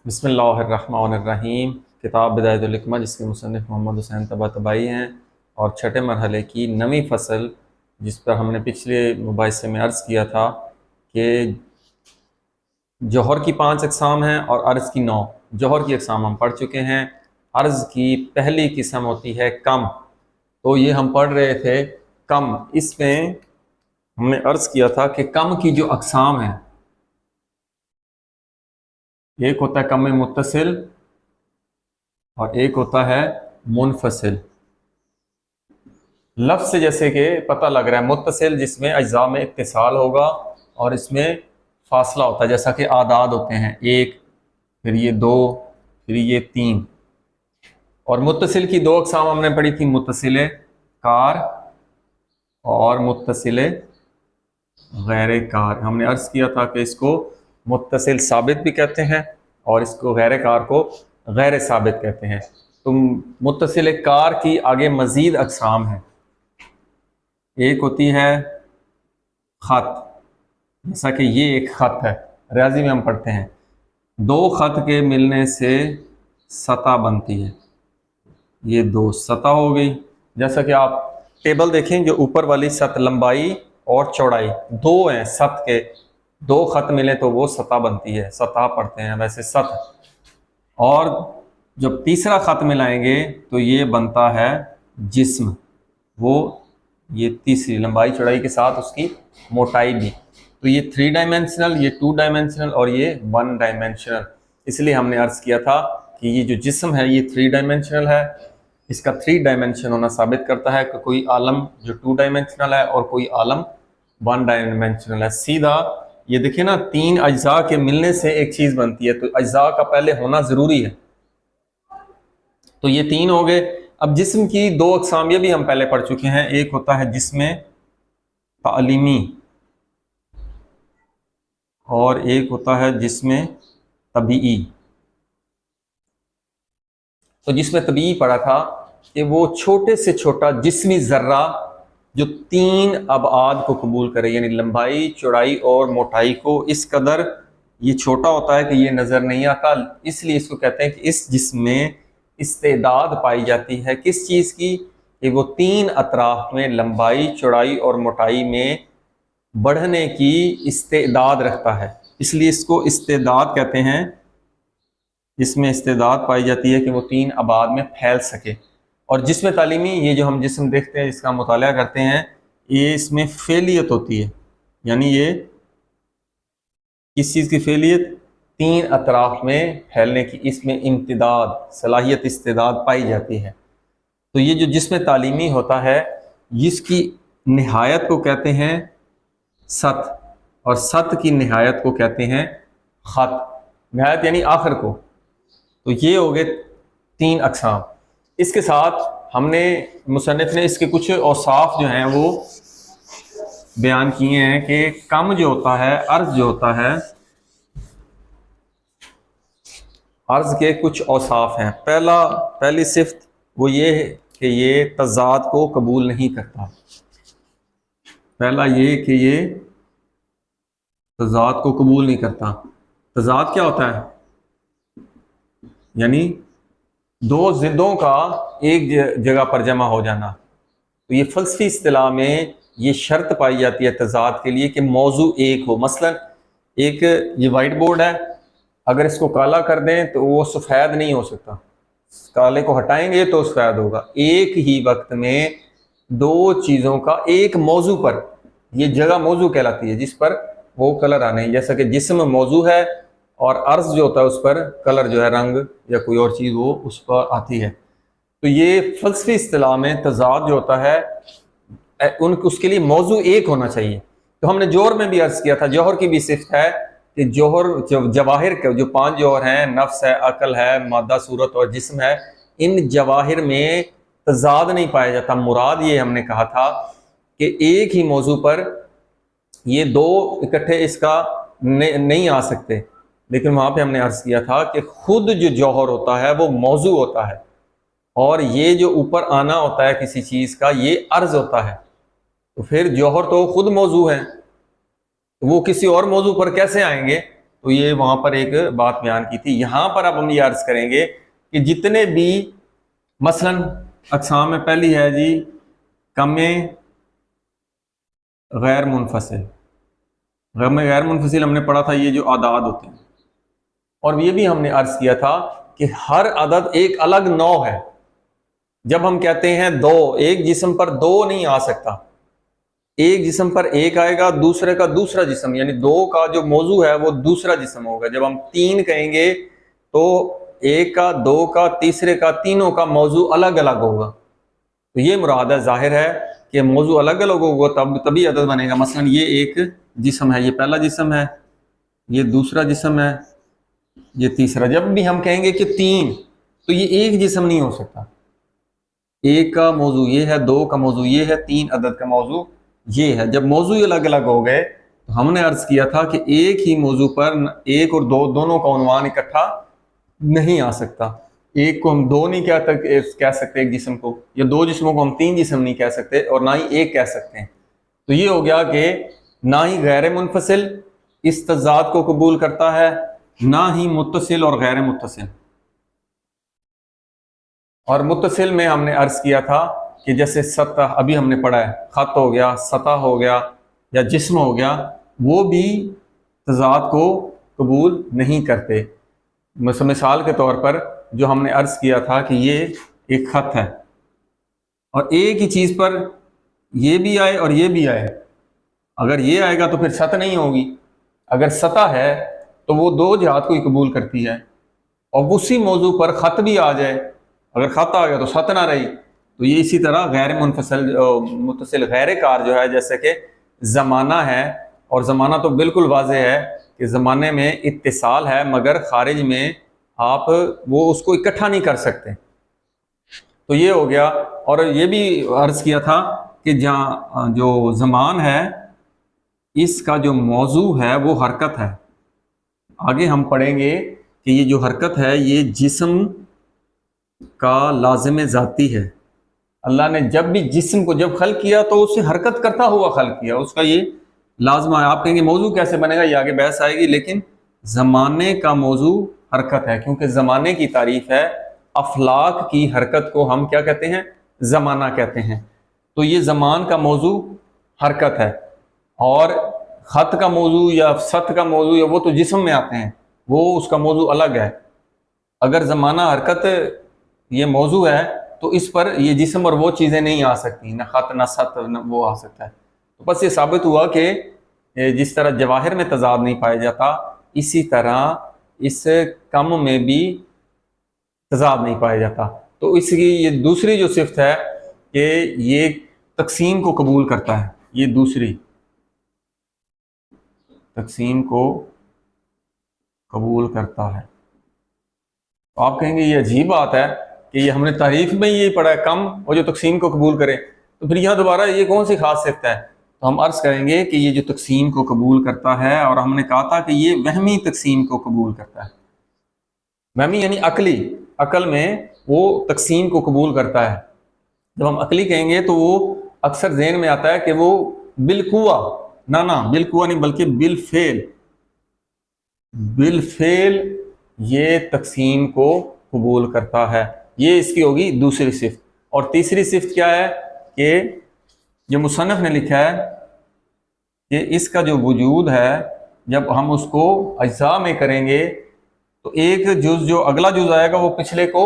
بسم اللہ الرحمن الرحیم۔ کتاب بدایت الحکمہ جس کے مصنف محمد حسین طباطبائی ہیں، اور چھٹے مرحلے کی نویں فصل جس پر ہم نے پچھلے مباحثے میں عرض کیا تھا کہ جوہر کی 5 اقسام ہیں اور عرض کی 9۔ جوہر کی اقسام ہم پڑھ چکے ہیں۔ عرض کی پہلی قسم ہوتی ہے کم، تو یہ ہم پڑھ رہے تھے کم۔ اس میں ہم نے عرض کیا تھا کہ کم کی جو اقسام ہیں، ایک ہوتا ہے کم متصل اور ایک ہوتا ہے منفصل۔ لفظ سے جیسے کہ پتہ لگ رہا ہے متصل جس میں اجزاء میں اتصال ہوگا اور اس میں فاصلہ ہوتا ہے، جیسا کہ اعداد ہوتے ہیں 1، پھر یہ 2، پھر یہ 3۔ اور متصل کی 2 اقسام ہم نے پڑھی تھی، متصل کار اور متصل غیر کار۔ ہم نے عرض کیا تھا کہ اس کو متصل ثابت بھی کہتے ہیں اور اس کو غیر کار کو غیر ثابت کہتے ہیں۔ تو متصل کار کی آگے مزید اقسام ہیں۔ ایک ہوتی ہے خط، جیسا کہ یہ ایک خط ہے، ریاضی میں ہم پڑھتے ہیں 2 خط کے ملنے سے سطح بنتی ہے۔ یہ 2 سطح ہو گئی۔ جیسا کہ آپ ٹیبل دیکھیں، جو اوپر والی سطح لمبائی اور چوڑائی 2 ہیں سطح کے، 2 خط ملے تو وہ سطح بنتی ہے، سطح پڑھتے ہیں ویسے سطح۔ اور جب تیسرا خط ملائیں گے تو یہ بنتا ہے جسم، وہ یہ تیسری لمبائی چوڑائی کے ساتھ اس کی موٹائی بھی۔ تو یہ 3 ڈائمینشنل، یہ 2 ڈائمینشنل اور یہ 1 ڈائمینشنل۔ اس لیے ہم نے عرض کیا تھا کہ یہ جو جسم ہے یہ 3 ڈائمینشنل ہے۔ اس کا 3 ڈائمینشن ہونا ثابت کرتا ہے کہ کوئی عالم جو 2 ڈائمینشنل ہے اور کوئی عالم 1 ڈائمینشنل ہے۔ سیدھا یہ دیکھیں نا، 3 اجزاء کے ملنے سے ایک چیز بنتی ہے، تو اجزاء کا پہلے ہونا ضروری ہے۔ تو یہ 3 ہو گئے۔ اب جسم کی 2 اقسام یہ بھی ہم پہلے پڑھ چکے ہیں۔ ایک ہوتا ہے جسم تعلیمی اور ایک ہوتا ہے جسم طبیعی۔ تو جسم طبیعی پڑھا تھا کہ وہ چھوٹے سے چھوٹا جسمی ذرہ جو 3 ابعاد کو قبول کرے، یعنی لمبائی، چوڑائی اور موٹائی کو، اس قدر یہ چھوٹا ہوتا ہے کہ یہ نظر نہیں آتا۔ اس لیے اس کو کہتے ہیں کہ اس جسم میں استعداد پائی جاتی ہے کس چیز کی، کہ وہ 3 اطراف میں لمبائی، چوڑائی اور موٹائی میں بڑھنے کی استعداد رکھتا ہے، اس لیے اس کو استعداد کہتے ہیں۔ اس میں استعداد پائی جاتی ہے کہ وہ 3 ابعاد میں پھیل سکے۔ اور جسم تعلیمی، یہ جو ہم جسم دیکھتے ہیں، اس کا مطالعہ کرتے ہیں، یہ اس میں فعلیت ہوتی ہے، یعنی یہ کس چیز کی فعلیت، 3 اطراف میں پھیلنے کی، اس میں امتداد، صلاحیت، استعداد پائی جاتی ہے۔ تو یہ جو جسم تعلیمی ہوتا ہے، جس کی نہایت کو کہتے ہیں سطح، اور سطح کی نہایت کو کہتے ہیں خط۔ نہایت یعنی آخر کو۔ تو یہ ہو گئے 3 اقسام۔ اس کے ساتھ ہم نے مصنف نے اس کے کچھ اوصاف جو ہیں وہ بیان کیے ہیں کہ کم جو ہوتا ہے، عرض جو ہوتا ہے، عرض کے کچھ اوصاف ہیں۔ پہلی صفت وہ یہ ہے کہ یہ تضاد کو قبول نہیں کرتا۔ پہلا یہ کہ یہ تضاد کو قبول نہیں کرتا۔ تضاد کیا ہوتا ہے؟ یعنی 2 ضدوں کا ایک جگہ پر جمع ہو جانا۔ تو یہ فلسفی اصطلاح میں یہ شرط پائی جاتی ہے تضاد کے لیے کہ موضوع ایک ہو۔ مثلا ایک یہ وائٹ بورڈ ہے، اگر اس کو کالا کر دیں تو وہ سفید نہیں ہو سکتا، کالے کو ہٹائیں گے تو سفید ہوگا۔ ایک ہی وقت میں 2 چیزوں کا ایک موضوع پر، یہ جگہ موضوع کہلاتی ہے جس پر وہ کلر آنے ہیں، جیسا کہ جسم موضوع ہے اور عرض جو ہوتا ہے اس پر کلر جو ہے، رنگ یا کوئی اور چیز وہ اس پر آتی ہے۔ تو یہ فلسفی اصطلاح میں تضاد جو ہوتا ہے اس کے لیے موضوع ایک ہونا چاہیے۔ تو ہم نے جوہر میں بھی عرض کیا تھا، جوہر کی بھی صفت ہے کہ جوہر جواہر کے جو 5 جوہر ہیں، نفس ہے، عقل ہے، مادہ، صورت اور جسم ہے، ان جواہر میں تضاد نہیں پایا جاتا۔ مراد یہ ہم نے کہا تھا کہ ایک ہی موضوع پر یہ 2 اکٹھے اس کا نہیں آ سکتے، لیکن وہاں پہ ہم نے عرض کیا تھا کہ خود جو جوہر ہوتا ہے وہ موضوع ہوتا ہے، اور یہ جو اوپر آنا ہوتا ہے کسی چیز کا، یہ عرض ہوتا ہے۔ تو پھر جوہر تو خود موضوع ہے، وہ کسی اور موضوع پر کیسے آئیں گے؟ تو یہ وہاں پر ایک بات بیان کی تھی. یہاں پر اب ہم یہ عرض کریں گے کہ جتنے بھی مثلاً اقسام میں پہلی ہے جی کم غیر منفصل. غم غیر منفصل ہم نے پڑھا تھا یہ جو اعداد ہوتے ہیں، اور یہ بھی ہم نے عرض کیا تھا کہ ہر عدد ایک الگ نوع ہے. جب ہم کہتے ہیں دو، ایک جسم پر دو نہیں آ سکتا، ایک جسم پر ایک آئے گا، دوسرے کا دوسرا جسم، یعنی دو کا جو موضوع ہے وہ دوسرا جسم ہوگا. جب ہم تین کہیں گے تو ایک کا، دو کا، تیسرے کا، تینوں کا موضوع الگ الگ ہوگا. تو یہ مراد ہے، ظاہر ہے کہ موضوع الگ الگ ہوگا تبھی عدد بنے گا. مثلا یہ ایک جسم ہے، یہ پہلا جسم ہے، یہ دوسرا جسم ہے، یہ تیسرا. جب بھی ہم کہیں گے کہ تین، تو یہ ایک جسم نہیں ہو سکتا. ایک کا موضوع یہ ہے، دو کا موضوع یہ ہے، تین عدد کا موضوع یہ ہے. جب موضوع الگ الگ ہو گئے تو ہم نے عرض کیا تھا کہ ایک ہی موضوع پر ایک اور دو دونوں کا عنوان اکٹھا نہیں آ سکتا. ایک کو ہم دو نہیں کہہ سکتے ایک جسم کو، یا دو جسموں کو ہم تین جسم نہیں کہہ سکتے، اور نہ ہی ایک کہہ سکتے ہیں. تو یہ ہو گیا کہ نہ ہی غیر منفصل اس تضاد کو قبول کرتا ہے، نہ ہی متصل اور غیر متصل. اور متصل میں ہم نے عرض کیا تھا کہ جیسے سطح ابھی ہم نے پڑھا ہے، خط ہو گیا، سطح ہو گیا، یا جسم ہو گیا، وہ بھی تضاد کو قبول نہیں کرتے. مثال کے طور پر جو ہم نے عرض کیا تھا کہ یہ ایک خط ہے، اور ایک ہی چیز پر یہ بھی آئے اور یہ بھی آئے. اگر یہ آئے گا تو پھر سطح نہیں ہوگی. اگر سطح ہے تو وہ دو جہات کو ہی قبول کرتی ہے، اور اسی موضوع پر خط بھی آ جائے، اگر خط آ گیا تو سطح نہ رہی. تو یہ اسی طرح غیر منفصل متصل غیر کار جو ہے، جیسے کہ زمانہ ہے، اور زمانہ تو بالکل واضح ہے کہ زمانے میں اتصال ہے، مگر خارج میں آپ وہ اس کو اکٹھا نہیں کر سکتے. تو یہ ہو گیا. اور یہ بھی عرض کیا تھا کہ جہاں جو زمان ہے اس کا جو موضوع ہے وہ حرکت ہے. آگے ہم پڑھیں گے کہ یہ جو حرکت ہے یہ جسم کا لازم ذاتی ہے. اللہ نے جب بھی جسم کو جب خلق کیا تو اسے حرکت کرتا ہوا خلق کیا، اس کا یہ لازمہ ہے. آپ کہیں گے موضوع کیسے بنے گا، یہ آگے بحث آئے گی، لیکن زمانے کا موضوع حرکت ہے، کیونکہ زمانے کی تعریف ہے. افلاک کی حرکت کو ہم کیا کہتے ہیں؟ زمانہ کہتے ہیں. تو یہ زمان کا موضوع حرکت ہے، اور خط کا موضوع یا سطح کا موضوع یا وہ تو جسم میں آتے ہیں، وہ اس کا موضوع الگ ہے. اگر زمانہ حرکت یہ موضوع ہے تو اس پر یہ جسم اور وہ چیزیں نہیں آ سکتی، نہ خط نہ سطح نہ وہ آ سکتا ہے. تو بس یہ ثابت ہوا کہ جس طرح جواہر میں تضاد نہیں پایا جاتا، اسی طرح اس کم میں بھی تضاد نہیں پایا جاتا. تو اس کی یہ دوسری جو صفت ہے کہ یہ تقسیم کو قبول کرتا ہے. یہ دوسری تقسیم کو قبول کرتا ہے. آپ کہیں گے یہ عجیب بات ہے کہ یہ ہم نے تعریف میں یہی پڑھا ہے کم، اور جو تقسیم کو قبول کرے، تو پھر یہاں دوبارہ یہ کون سی خاص صفت ہے؟ تو ہم عرض کریں گے کہ یہ جو تقسیم کو قبول کرتا ہے، اور ہم نے کہا تھا کہ یہ وہمی تقسیم کو قبول کرتا ہے. وہمی یعنی عقلی، عقل میں وہ تقسیم کو قبول کرتا ہے. جب ہم عقلی کہیں گے تو وہ اکثر ذہن میں آتا ہے کہ وہ بالقوہ، نہ بالقوہ نہیں بلکہ بالفعل یہ تقسیم کو قبول کرتا ہے. یہ اس کی ہوگی دوسری صفت. اور تیسری صفت کیا ہے کہ جو مصنف نے لکھا ہے کہ اس کا جو وجود ہے جب ہم اس کو اجزاء میں کریں گے تو ایک جز جو اگلا جز آئے گا وہ پچھلے کو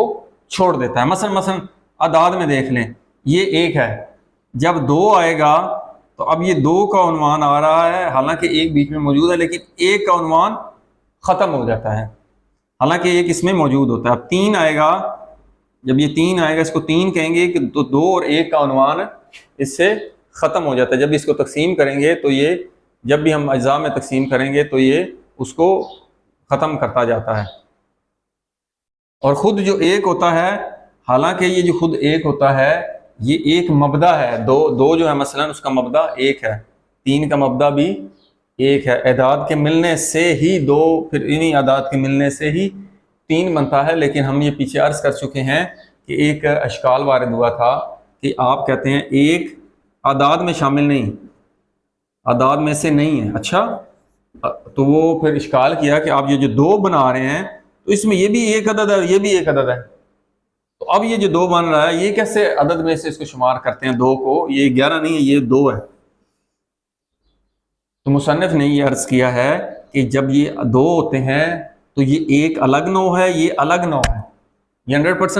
چھوڑ دیتا ہے. مثلا اعداد میں دیکھ لیں، یہ ایک ہے، جب دو آئے گا تو اب یہ دو کا عنوان آ رہا ہے، حالانکہ ایک بیچ میں موجود ہے، لیکن ایک کا عنوان ختم ہو جاتا ہے، حالانکہ ایک اس میں موجود ہوتا ہے. اب تین آئے گا، جب یہ تین آئے گا اس کو تین کہیں گے کہ دو اور ایک کا عنوان اس سے ختم ہو جاتا ہے. جب اس کو تقسیم کریں گے تو یہ جب بھی ہم اجزاء میں تقسیم کریں گے تو یہ اس کو ختم کرتا جاتا ہے. اور خود جو ایک ہوتا ہے، حالانکہ یہ جو خود ایک ہوتا ہے یہ ایک مبدا ہے. دو جو ہے مثلا اس کا مبدا ایک ہے، تین کا مبدا بھی ایک ہے. اعداد کے ملنے سے ہی دو، پھر انہی اعداد کے ملنے سے ہی تین بنتا ہے. لیکن ہم یہ پیچھے عرض کر چکے ہیں کہ ایک اشکال وارد ہوا تھا کہ آپ کہتے ہیں ایک اعداد میں شامل نہیں، اعداد میں سے نہیں ہے. اچھا، تو وہ پھر اشکال کیا کہ آپ یہ جو 2 بنا رہے ہیں تو اس میں یہ بھی ایک عدد ہے اور یہ بھی ایک عدد ہے، تو اب یہ جو 2 بن رہا ہے یہ کیسے عدد میں سے اس کو شمار کرتے ہیں 2 کو؟ یہ 11 نہیں ہے، یہ 2 ہے۔ تو مصنف نے یہ عرض کیا ہے کہ جب یہ 2 ہوتے ہیں تو یہ ایک الگ نوع ہے، یہ الگ نوع ہے، یہ 100%